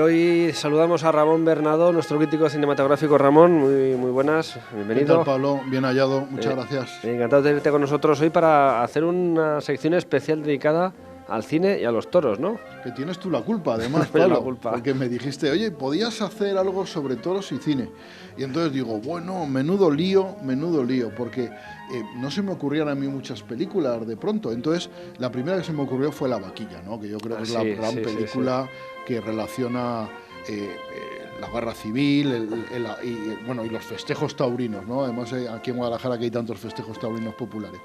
hoy saludamos a Ramón Bernado, nuestro crítico cinematográfico. Ramón, muy buenas, bienvenido. ¿Qué tal, Pablo? Bien hallado, muchas gracias. Encantado de tenerte con nosotros hoy para hacer una sección especial dedicada al cine y a los toros, ¿no? Que tienes tú la culpa, además, Pablo, la culpa. Porque me dijiste, oye, ¿podías hacer algo sobre toros y cine? Y entonces digo, bueno, menudo lío, porque no se me ocurrían a mí muchas películas de pronto. Entonces, la primera que se me ocurrió fue La Vaquilla, ¿no? Que yo creo que es la gran película que relaciona la guerra civil y los festejos taurinos, ¿no? Además, aquí en Guadalajara que hay tantos festejos taurinos populares.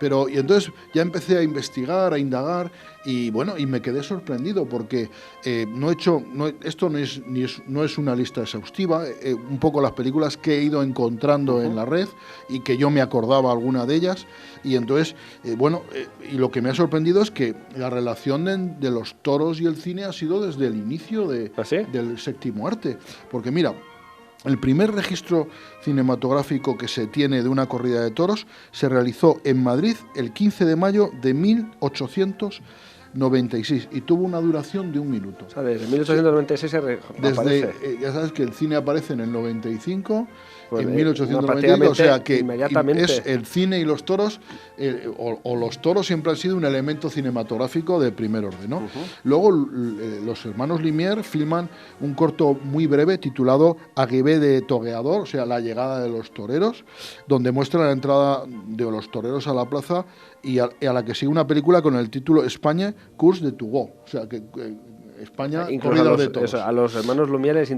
Y entonces ya empecé a investigar, a indagar y me quedé sorprendido porque esto no es una lista exhaustiva, un poco las películas que he ido encontrando en la red y que yo me acordaba alguna de ellas y entonces, y lo que me ha sorprendido es que la relación de los toros y el cine ha sido desde el inicio del séptimo arte, porque mira, el primer registro cinematográfico que se tiene de una corrida de toros se realizó en Madrid el 15 de mayo de 1896 y tuvo una duración de 1 minuto. O sea, desde 1896 aparece. Ya sabes que el cine aparece en el 95, pues en 1895, o sea que es el cine y los toros, o los toros siempre han sido un elemento cinematográfico de primer orden, ¿no? Luego los hermanos Lumière filman un corto muy breve titulado Arrivée de Toreador, o sea, la llegada de los toreros, donde muestra la entrada de los toreros a la plaza y a la que sigue una película con el título España, Course de Tours, o sea, que España, corridas de toros. A los hermanos Lumière les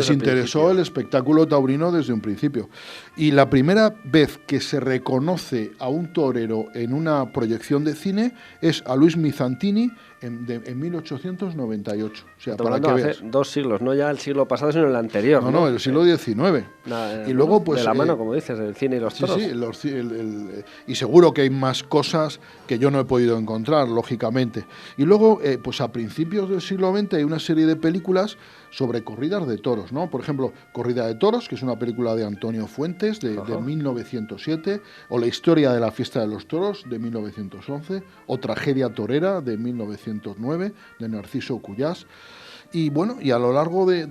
interesó el espectáculo taurino desde un principio. Y la primera vez que se reconoce a un torero en una proyección de cine es a Luis Mizantini en 1898. O sea, para que veas. Hace 2 siglos, no ya el siglo pasado, sino el anterior. No, el siglo XIX. Y luego, pues, de la mano, como dices, el cine y los toros. Sí, y seguro que hay más cosas que yo no he podido encontrar, lógicamente. Y luego, pues a principios del siglo XX hay una serie de películas sobre corridas de toros, ¿no? Por ejemplo, Corrida de Toros, que es una película de Antonio Fuentes de 1907, o La historia de la fiesta de los toros de 1911, o Tragedia torera de 1909 de Narciso Cuyás. Y y a lo largo de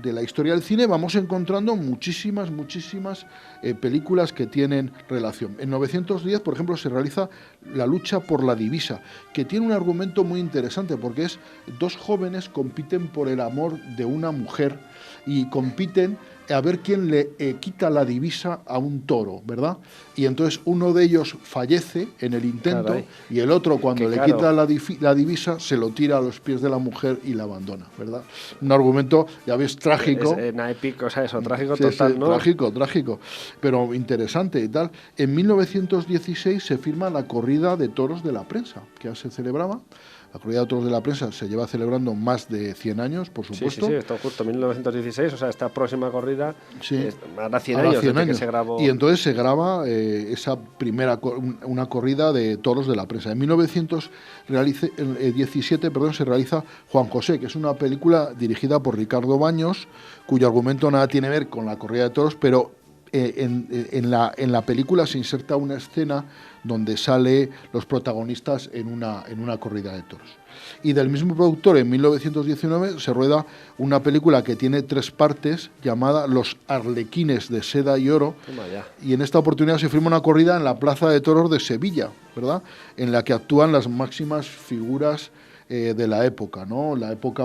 la historia del cine vamos encontrando muchísimas películas que tienen relación. En 910, por ejemplo, se realiza La lucha por la divisa, que tiene un argumento muy interesante porque es 2 jóvenes compiten por el amor de una mujer y compiten a ver quién le quita la divisa a un toro, ¿verdad? Y entonces uno de ellos fallece en el intento. Caray. Y el otro, cuando le quita la divisa, se lo tira a los pies de la mujer y la abandona, ¿verdad? Un argumento, ya ves, trágico. Es una épica, o sea, eso, trágico total, ¿no? Trágico, pero interesante y tal. En 1916 se firma la corrida de toros de la prensa, que ya se celebraba. La corrida de toros de la prensa se lleva celebrando más de 100 años, por supuesto. Sí, está justo, 1916, o sea, esta próxima corrida hará 100 años desde que se grabó. Y entonces se graba esa primera, una corrida de toros de la prensa. En 1917 se realiza Juan José, que es una película dirigida por Ricardo Baños, cuyo argumento nada tiene que ver con la corrida de toros, pero en la película se inserta una escena donde sale los protagonistas en una corrida de toros. Y del mismo productor, en 1919, se rueda una película que tiene 3 partes llamada Los Arlequines de Seda y Oro. Y en esta oportunidad se firma una corrida en la Plaza de Toros de Sevilla, ¿verdad? En la que actúan las máximas figuras de la época, ¿no? Una época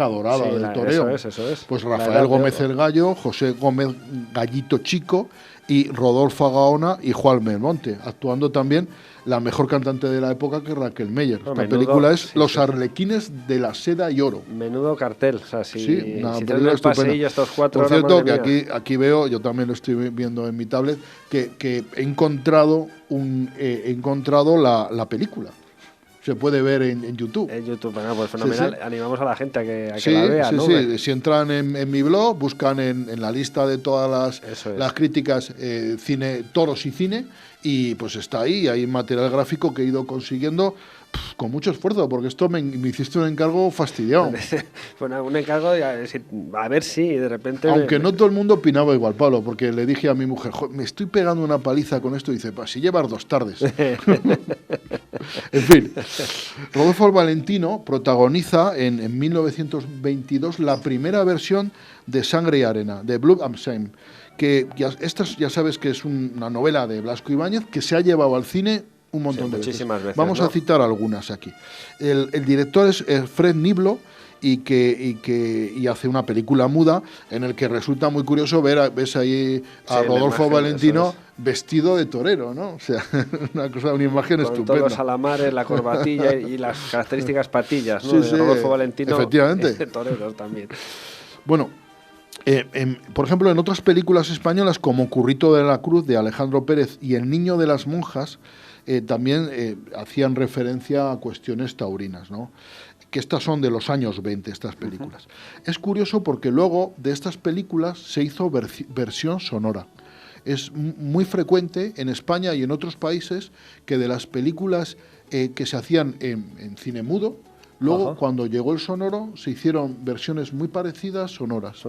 dorada del toreo. Eso es. Pues Rafael Gómez el Gallo, José Gómez Gallito Chico y Rodolfo Gaona y Juan Belmonte, actuando también la mejor cantante de la época, que es Raquel Meyer. Esta película es Los Arlequines de la Seda y Oro. Menudo cartel, o sea, si película el pasillo estos 4 Por cierto, que aquí veo, yo también lo estoy viendo en mi tablet, que he encontrado la película. Se puede ver en YouTube. En YouTube, pues fenomenal. Sí. Animamos a la gente a que la vea, ¿no? Sí. Si entran en mi blog, buscan en la lista de todas las críticas cine, toros y cine, y pues está ahí. Hay material gráfico que he ido consiguiendo con mucho esfuerzo, porque esto me hiciste un encargo fastidiado. Bueno, un encargo, a ver si de repente... Aunque no todo el mundo opinaba igual, Pablo, porque le dije a mi mujer, me estoy pegando una paliza con esto, y dice, si llevas 2 tardes. En fin, Rodolfo Valentino protagoniza en 1922 la primera versión de Sangre y Arena, de Blood and Shame, que esta ya sabes que es una novela de Blasco Ibáñez que se ha llevado al cine un montón de veces. Vamos a citar algunas aquí. El director es Fred Niblo y hace una película muda en el que resulta muy curioso ves ahí a Rodolfo Valentino vestido de torero, ¿no? O sea, una imagen con estupenda. Todos los alamares, la corbatilla y las características patillas, ¿no? Sí, de Rodolfo Valentino. Efectivamente. De toreros también. Bueno, por ejemplo, en otras películas españolas como Currito de la Cruz de Alejandro Pérez y El niño de las monjas también hacían referencia a cuestiones taurinas, ¿no? Que estas son de los años 20, estas películas. Es curioso porque luego de estas películas se hizo versión sonora. Es muy frecuente en España y en otros países que de las películas que se hacían en cine mudo, luego, cuando llegó el sonoro, se hicieron versiones muy parecidas, sonoras.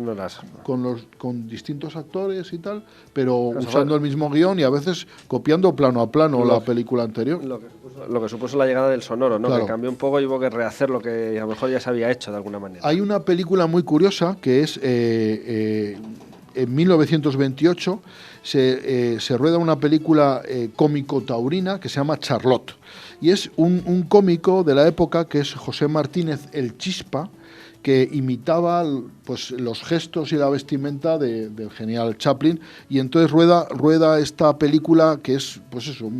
Con distintos actores y tal, pero usando el mismo guión y a veces copiando plano a plano la película anterior. Lo que supuso la llegada del sonoro, ¿no? Claro. Que cambió un poco y hubo que rehacer lo que a lo mejor ya se había hecho de alguna manera. Hay una película muy curiosa que es... en 1928 se rueda una película cómico-taurina que se llama Charlotte. Y es un cómico de la época que es José Martínez el Chispa, que imitaba pues, los gestos y la vestimenta del genial Chaplin, y entonces rueda esta película que es, pues eso,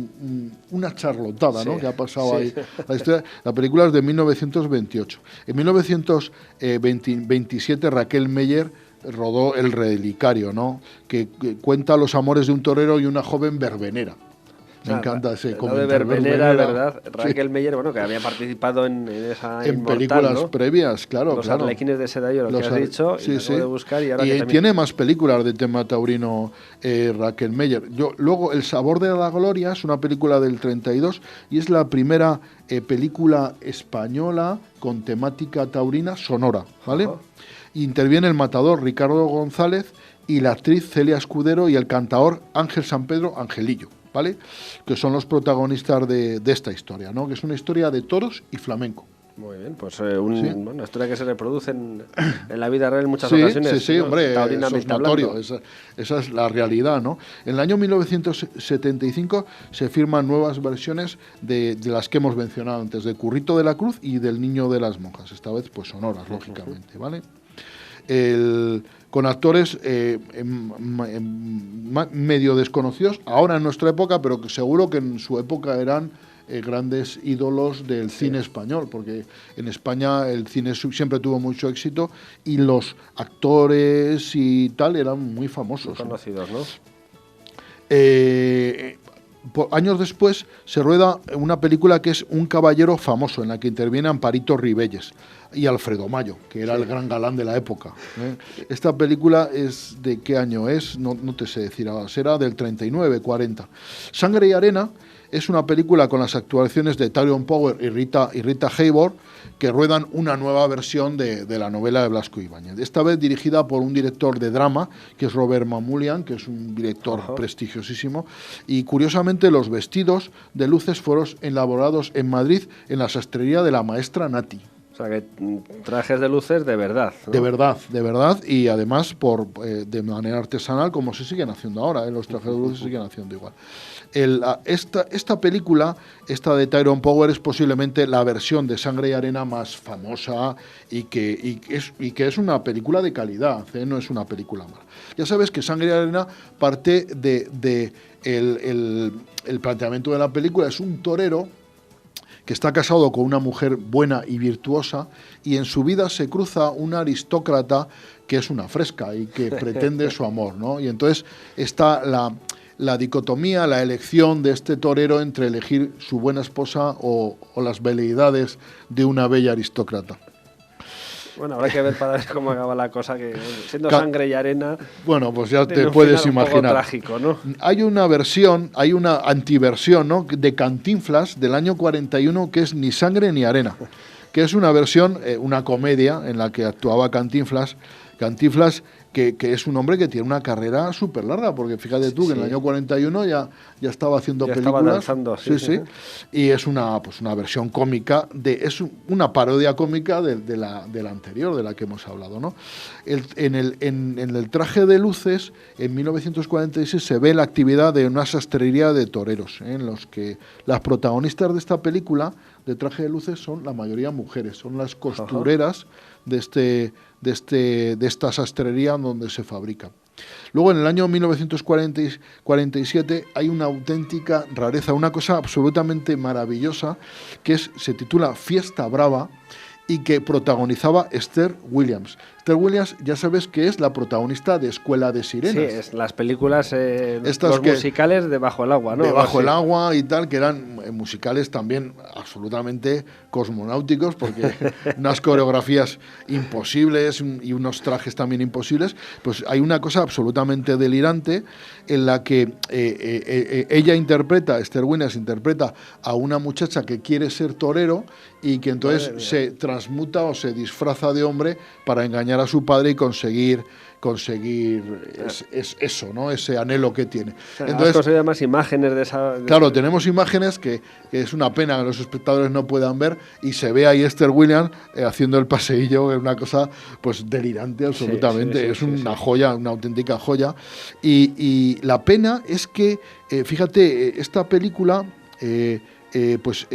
una charlotada, ¿no? Que ha pasado ahí. La historia, la película es de 1928. En 1927 Raquel Meyer rodó El Relicario, ¿no? Que cuenta los amores de un torero y una joven verbenera. Me encanta ese comentario. De verbenera, ¿verdad? Raquel Meyer, bueno, que había participado en esa en Inmortal, películas, ¿no? Previas, claro. Los Arlequines de Sedallo, lo que has dicho, y de buscar. Y también... tiene más películas de tema taurino Raquel Meyer. Luego, El Sabor de la Gloria es una película del 32 y es la primera película española con temática taurina sonora, ¿vale? Interviene el matador Ricardo González y la actriz Celia Escudero y el cantador Ángel San Pedro Angelillo, ¿vale? Que son los protagonistas de esta historia, ¿no? Que es una historia de toros y flamenco. Muy bien, pues una historia que se reproduce en la vida real en muchas ocasiones. Sí, hombre, eso es notorio, esa es la realidad, ¿no? En el año 1975 se firman nuevas versiones de las que hemos mencionado antes, de Currito de la Cruz y del Niño de las Monjas, esta vez pues sonoras, lógicamente, ¿vale? Con actores medio desconocidos, ahora en nuestra época, pero que seguro que en su época eran grandes ídolos del cine español, porque en España el cine siempre tuvo mucho éxito y los actores y tal eran muy famosos. Muy conocidos, ¿no? Años después se rueda una película que es Un caballero famoso, en la que interviene Amparito Ribelles y Alfredo Mayo, que era el gran galán de la época. Esta película es ¿de qué año es? No te sé decir ahora, será del 39, 40. Sangre y Arena es una película con las actuaciones de Tyrone Power y Rita Hayworth, que ruedan una nueva versión de la novela de Blasco Ibáñez. Esta vez dirigida por un director de drama, que es Robert Mamoulian, que es un director prestigiosísimo. Y curiosamente los vestidos de luces fueron elaborados en Madrid en la sastrería de la maestra Nati. O sea, que trajes de luces de verdad, ¿no? De verdad, y además de manera artesanal, como se siguen haciendo ahora, los trajes de luces se siguen haciendo igual. Esta película, esta de Tyrone Power, es posiblemente la versión de Sangre y Arena más famosa y que es una película de calidad, no es una película mala. Ya sabes que Sangre y Arena parte el planteamiento de la película, es un torero que está casado con una mujer buena y virtuosa, y en su vida se cruza un aristócrata que es una fresca y que pretende su amor, ¿no? Y entonces está la dicotomía, la elección de este torero entre elegir su buena esposa o las veleidades de una bella aristócrata. Bueno, habrá que ver para ver cómo acaba la cosa, que siendo Sangre y Arena... Bueno, pues ya te puedes imaginar. Un poco trágico, ¿no? Hay una antiversión, ¿no?, de Cantinflas del año 41, que es Ni Sangre ni Arena, que es una versión, una comedia en la que actuaba Cantinflas, Cantinflas, que es un hombre que tiene una carrera súper larga, porque fíjate tú que en el año 41 ya estaba haciendo películas. Estaba danzando, sí. Y es una versión cómica, es una parodia cómica de la anterior, de la que hemos hablado, ¿no? En el Traje de Luces, en 1946, se ve la actividad de una sastrería de toreros, en los que las protagonistas de esta película, de Traje de Luces, son la mayoría mujeres, son las costureras de esta sastrería donde se fabrica. Luego, en el año 1947, hay una auténtica rareza, una cosa absolutamente maravillosa, se titula Fiesta Brava, y que protagonizaba Esther Williams. Esther Williams, ya sabes que es la protagonista de Escuela de Sirenas. Sí, es las películas, los musicales de Bajo el Agua, ¿no? De Bajo el Agua y tal, que eran musicales también absolutamente cosmonáuticos, porque unas coreografías imposibles y unos trajes también imposibles. Pues hay una cosa absolutamente delirante en la que Esther Williams interpreta a una muchacha que quiere ser torero y que entonces se transmuta o se disfraza de hombre para engañar a su padre y conseguir eso, ¿no? Ese anhelo que tiene. Entonces, conseguido más imágenes de esa... Claro, tenemos imágenes que es una pena que los espectadores no puedan ver, y se ve ahí Esther Williams haciendo el paseillo, es una cosa pues delirante absolutamente, es una joya, una auténtica joya. Y la pena es que, fíjate, esta película...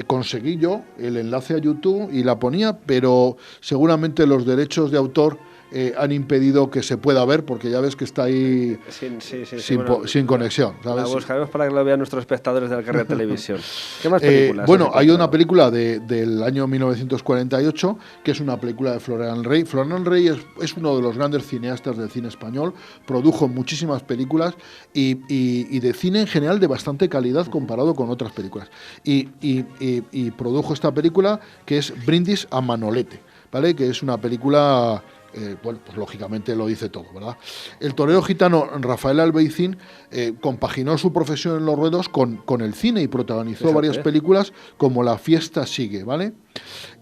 conseguí yo el enlace a YouTube y la ponía, pero seguramente los derechos de autor han impedido que se pueda ver, porque ya ves que está ahí sin conexión, ¿sabes? La buscaremos para que lo vean nuestros espectadores de Alcarria Televisión. ¿Qué más películas? Hay una película del año 1948, que es una película de Florian Rey. Florian Rey es uno de los grandes cineastas del cine español, produjo muchísimas películas y de cine en general de bastante calidad comparado con otras películas. Y produjo esta película, que es Brindis a Manolete, ¿vale? Que es una película... pues lógicamente lo dice todo, ¿verdad? El torero gitano Rafael Albaicín compaginó su profesión en los ruedos con el cine y protagonizó varias películas como La fiesta sigue, ¿vale?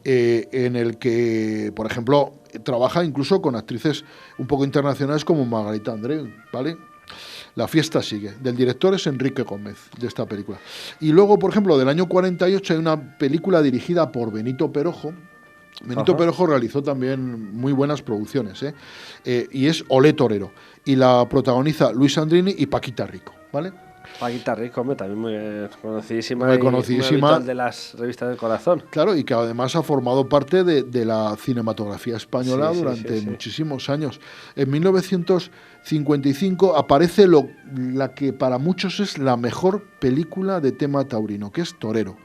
En el que, por ejemplo, trabaja incluso con actrices un poco internacionales como Margarita Andreu, ¿vale? La fiesta sigue. Del director es Enrique Gómez, de esta película. Y luego, por ejemplo, del año 48 hay una película dirigida por Benito Perojo. Benito Perojo realizó también muy buenas producciones, y es Olé Torero, y la protagoniza Luis Andrini y Paquita Rico, ¿vale? Paquita Rico, también muy conocidísima, muy conocidísima, de las revistas del corazón. Claro, y que además ha formado parte de la cinematografía española durante muchísimos años. En 1955 aparece la que para muchos es la mejor película de tema taurino, que es Torero.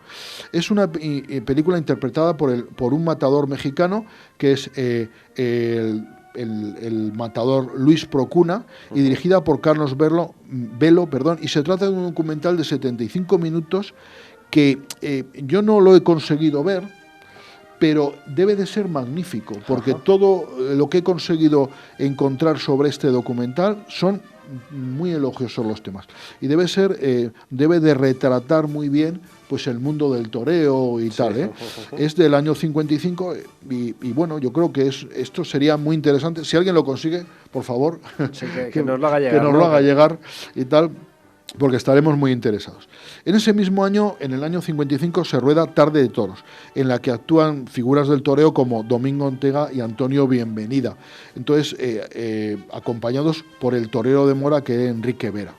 Es una película interpretada por un matador mexicano, que es el matador Luis Procuna, y dirigida por Carlos Velo, y se trata de un documental de 75 minutos que yo no lo he conseguido ver, pero debe de ser magnífico, porque todo lo que he conseguido encontrar sobre este documental son muy elogiosos los temas, y debe de retratar muy bien pues el mundo del toreo y tal, ¿eh? Es del año 55 y bueno, yo creo que esto sería muy interesante. Si alguien lo consigue, por favor, que nos lo haga llegar, que nos lo haga llegar y tal, porque estaremos muy interesados. En ese mismo año, en el año 55, se rueda Tarde de Toros, en la que actúan figuras del toreo como Domingo Ortega y Antonio Bienvenida, entonces acompañados por el torero de Mora, que es Enrique Vera.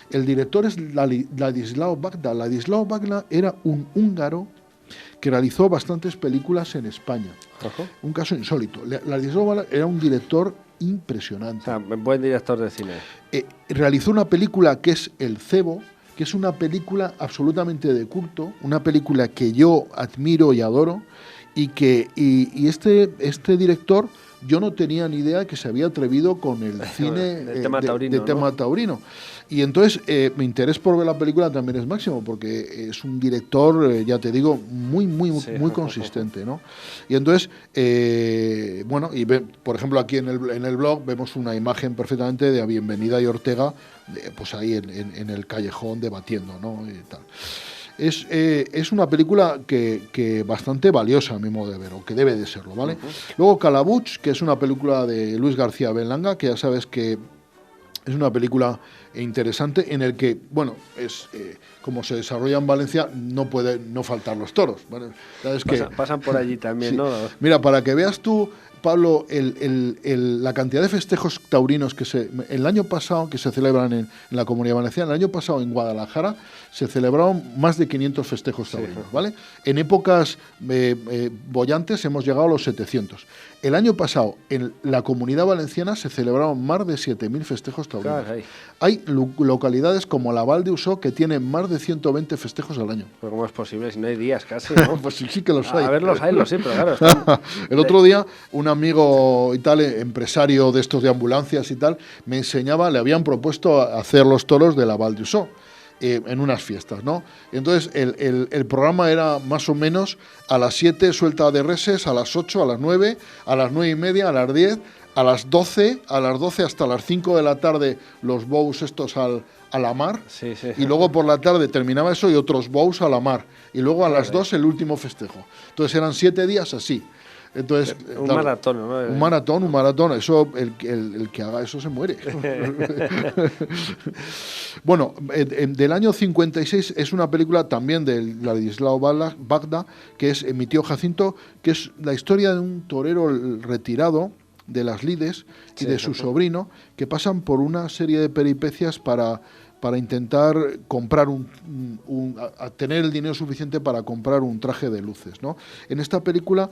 El director es Ladislao Bagda. Ladislao Bagda era un húngaro que realizó bastantes películas en España. Un caso insólito. Ladislao Bagda era un director impresionante. O sea, buen director de cine. Realizó una película que es El Cebo, que es una película absolutamente de culto, una película que yo admiro y adoro, y este director, yo no tenía ni idea que se había atrevido con el cine de tema taurino. Y entonces mi interés por ver la película también es máximo, porque es un director, ya te digo, muy consistente, ¿no? Y entonces, por ejemplo, aquí en el blog vemos una imagen perfectamente de Bienvenida y Ortega, pues ahí en el callejón debatiendo, ¿no? Y tal. Es una película que bastante valiosa a mi modo de ver, o que debe de serlo, ¿vale? Luego Calabuch, que es una película de Luis García Berlanga, que ya sabes que es una película interesante en el que, bueno, como se desarrolla en Valencia, no puede no faltar los toros, ¿vale? ¿Sabes pasan por allí también, sí, ¿no? Mira, para que veas tú, Pablo, la cantidad de festejos taurinos el año pasado que se celebran en la Comunidad Valenciana, el año pasado en Guadalajara se celebraron más de 500 festejos taurinos, sí, ¿vale? En épocas bollantes hemos llegado a los 700. El año pasado en la Comunidad Valenciana se celebraron más de 7.000 festejos taurinos. Caray. Hay localidades como la Val de Usó que tienen más de 120 festejos al año. ¿Pero cómo es posible si no hay días casi, no? Pues sí que los hay. A ver, los hay, sí, pero claro. El otro día un amigo y tal, empresario de estos de ambulancias y tal, me enseñaba, le habían propuesto hacer los toros de la Val de Usó en unas fiestas, ¿no? Entonces el programa era más o menos a las 7 suelta de reses, a las 8, a las 9, a las 9:30, a las 10, a las 12 hasta las 5 de la tarde los bows estos a la mar, sí, sí. Y luego por la tarde terminaba eso y otros bows a la mar, y luego a las 2 el último festejo. Entonces eran 7 días así. Entonces, un maratón, ¿no? Un maratón. Eso, el que haga eso se muere. Bueno, del año 56 es una película también de Ladislao Bagda, que es Mi tío Jacinto, que es la historia de un torero retirado de las lides y sí, de su sobrino, que pasan por una serie de peripecias para intentar comprar tener el dinero suficiente para comprar un traje de luces, ¿no? En esta película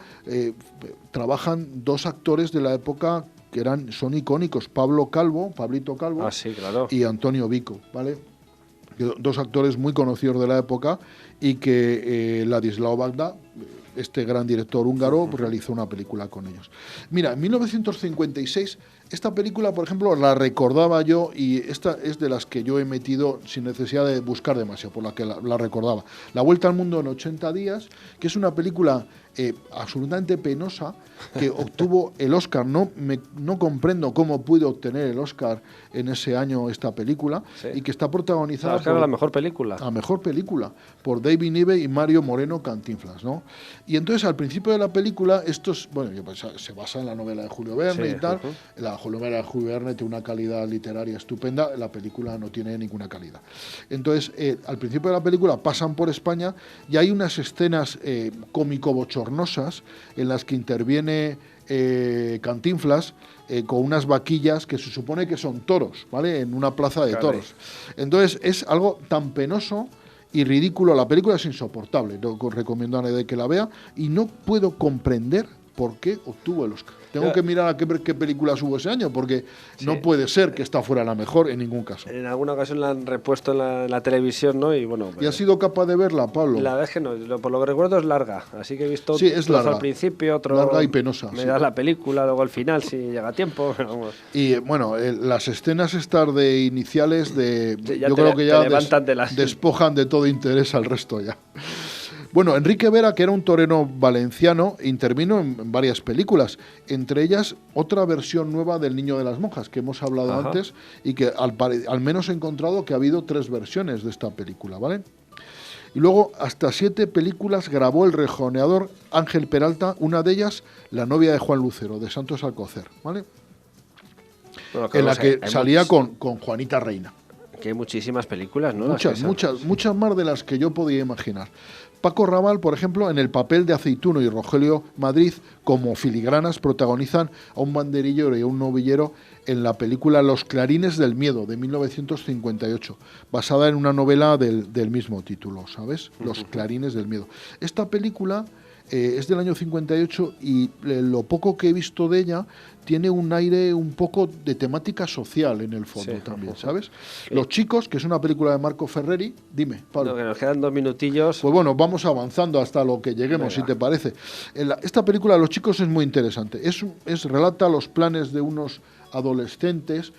trabajan dos actores de la época que son icónicos, Pablito Calvo, sí, claro, y Antonio Vico, ¿vale? Dos actores muy conocidos de la época y que Ladislao Bagda, este gran director húngaro, realizó una película con ellos. Mira, en 1956, esta película, por ejemplo, la recordaba yo, y esta es de las que yo he metido sin necesidad de buscar demasiado, por la que la recordaba. La Vuelta al Mundo en 80 días, que es una película absolutamente penosa, que obtuvo el Oscar. No comprendo cómo pudo obtener el Oscar en ese año esta película, sí, y que está protagonizada por la mejor película. La mejor película, por David Niven y Mario Moreno Cantinflas, ¿no? Y entonces al principio de la película, se basa en la novela de Julio Verne, sí, y tal. La novela de Julio Verne tiene una calidad literaria estupenda, la película no tiene ninguna calidad. Entonces, al principio de la película pasan por España y hay unas escenas cómico-bochornosas en las que interviene Cantinflas con unas vaquillas que se supone que son toros, ¿vale? En una plaza de toros. Entonces, es algo tan penoso y ridículo. La película es insoportable, no recomiendo a nadie que la vea, y no puedo comprender por qué obtuvo el Oscar. Tengo que mirar a qué películas hubo ese año, porque sí, no puede ser que esta fuera la mejor en ningún caso. En alguna ocasión la han repuesto en la televisión, ¿no? Y bueno. ¿Y has sido capaz de verla, Pablo? La verdad es que no, por lo que recuerdo es larga, así que he visto sí, es larga, al principio, otro larga y penosa. Me da la película, luego al final si llega a tiempo. Vamos. Y bueno, las escenas estas de iniciales yo creo que ya despojan de todo interés al resto ya. Bueno, Enrique Vera, que era un torero valenciano, intervino en varias películas, entre ellas otra versión nueva del Niño de las Monjas, que hemos hablado antes, y que al menos he encontrado que ha habido 3 versiones de esta película, ¿vale? Y luego hasta 7 películas grabó el rejoneador Ángel Peralta, una de ellas La novia de Juan Lucero, de Santos Alcocer, ¿vale? Bueno, en la que salía con Juanita Reina. Que hay muchísimas películas, ¿no? Muchas más de las que yo podía imaginar. Paco Raval, por ejemplo, en el papel de Aceituno, y Rogelio Madrid, como filigranas, protagonizan a un banderillero y a un novillero en la película Los clarines del miedo, de 1958, basada en una novela del mismo título, ¿sabes? Los clarines del miedo. Esta película es del año 58 y lo poco que he visto de ella tiene un aire un poco de temática social en el fondo, sí, también, ¿sabes? Sí. Los chicos, que es una película de Marco Ferreri. Dime, Pablo. No, que nos quedan 2 minutillos. Pues bueno, vamos avanzando hasta lo que lleguemos. Venga, si te parece. Esta película, Los chicos, es muy interesante. Relata los planes de unos adolescentes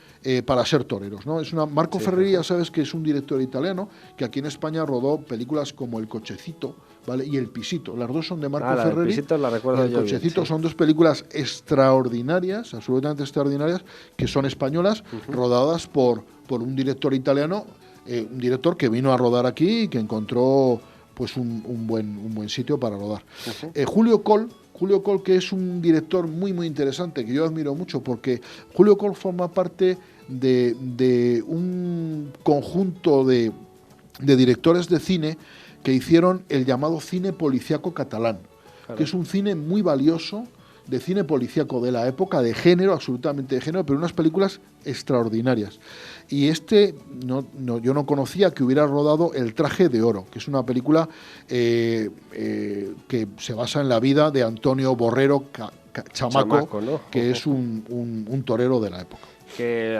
para ser toreros, ¿no? Marco Ferreri, ya sabes que es un director italiano que aquí en España rodó películas como El cochecito, ¿vale? Y El pisito. Las dos son de Marco Ferreri. El pisito la recuerdo yo. El cochecito bien, sí. Son 2 películas extraordinarias, absolutamente extraordinarias, que son españolas, rodadas por un director italiano, un director que vino a rodar aquí y que encontró pues un buen sitio para rodar. Julio Coll, que es un director muy interesante, que yo admiro mucho, porque Julio Coll forma parte de un conjunto de directores de cine que hicieron el llamado cine policíaco catalán, que es un cine muy valioso, de cine policíaco de la época, de género, absolutamente de género, pero unas películas extraordinarias. Y yo no conocía que hubiera rodado El traje de oro, que es una película que se basa en la vida de Antonio Borrero Chamaco, ¿no? Que es un torero de la época.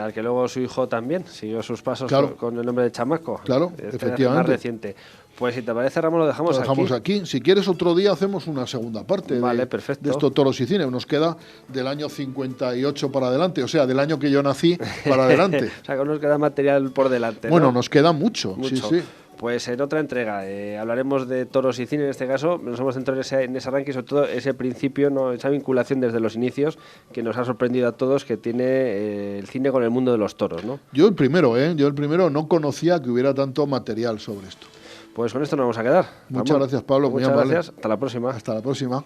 Al que luego su hijo también siguió sus pasos, claro, con el nombre de Chamaco. Claro, efectivamente. Más reciente. Pues si te parece, Ramón, lo dejamos aquí. Si quieres, otro día hacemos una segunda parte perfecto. de estos toros y cine. Nos queda del año 58 para adelante, o sea, del año que yo nací para adelante. O sea, que nos queda material por delante, bueno, ¿no? Nos queda mucho. Sí. Pues en otra entrega hablaremos de toros y cine. En este caso nos hemos centrado en ese arranque y sobre todo ese principio, ¿no? Esa vinculación desde los inicios que nos ha sorprendido a todos, que tiene el cine con el mundo de los toros, ¿no? Yo el primero no conocía que hubiera tanto material sobre esto. Pues con esto nos vamos a quedar. Muchas gracias, Pablo. Muchas gracias. Hasta la próxima. Hasta la próxima.